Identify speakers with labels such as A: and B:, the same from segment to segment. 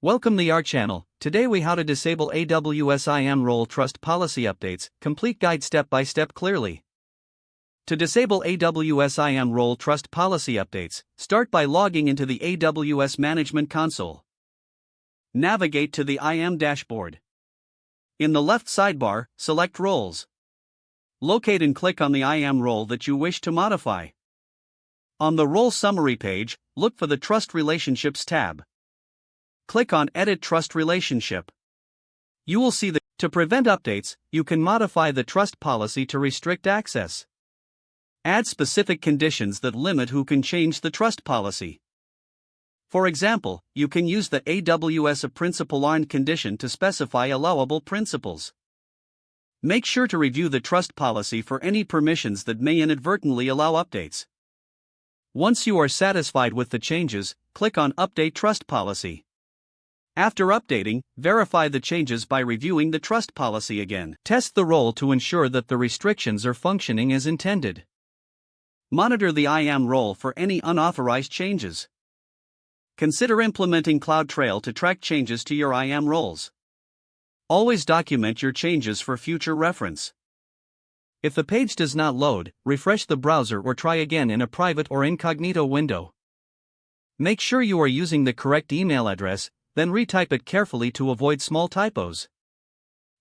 A: Welcome to our channel. Today we how to disable AWS IAM role trust policy updates, complete guide step by step clearly. To disable AWS IAM role trust policy updates, start by logging into the AWS Management Console. Navigate to the IAM dashboard. In the left sidebar, select Roles. Locate and click on the IAM role that you wish to modify. On the role summary page, look for the Trust Relationships tab. Click on Edit Trust Relationship. You will see that, to prevent updates, you can modify the trust policy to restrict access. Add specific conditions that limit who can change the trust policy. For example, you can use the AWS principal ARN condition to specify allowable principals. Make sure to review the trust policy for any permissions that may inadvertently allow updates. Once you are satisfied with the changes, click on Update Trust Policy. After updating, verify the changes by reviewing the trust policy again. Test the role to ensure that the restrictions are functioning as intended. Monitor the IAM role for any unauthorized changes. Consider implementing CloudTrail to track changes to your IAM roles. Always document your changes for future reference. If the page does not load, refresh the browser or try again in a private or incognito window. Make sure you are using the correct email address, then retype it carefully to avoid small typos.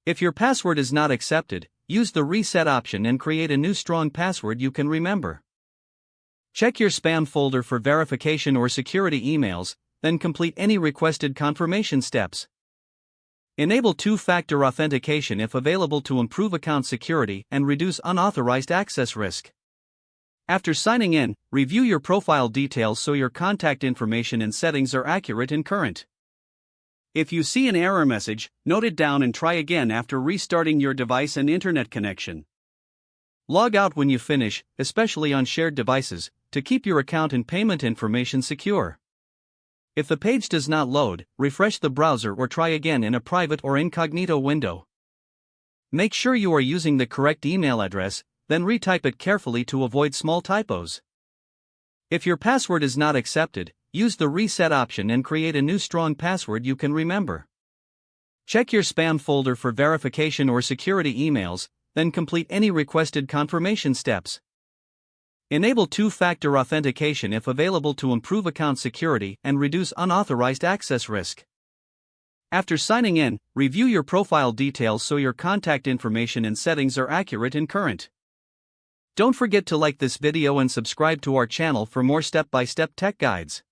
A: If your password is not accepted, use the reset option and create a new strong password you can remember. Check your spam folder for verification or security emails, then complete any requested confirmation steps. Enable two-factor authentication if available to improve account security and reduce unauthorized access risk. After signing in, review your profile details so your contact information and settings are accurate and current. If you see an error message, note it down and try again after restarting your device and internet connection. Log out when you finish, especially on shared devices, to keep your account and payment information secure. If the page does not load, refresh the browser or try again in a private or incognito window. Make sure you are using the correct email address, then retype it carefully to avoid small typos. If your password is not accepted, use the reset option and create a new strong password you can remember. Check your spam folder for verification or security emails, then complete any requested confirmation steps. Enable two-factor authentication if available to improve account security and reduce unauthorized access risk. After signing in, review your profile details so your contact information and settings are accurate and current. Don't forget to like this video and subscribe to our channel for more step-by-step tech guides.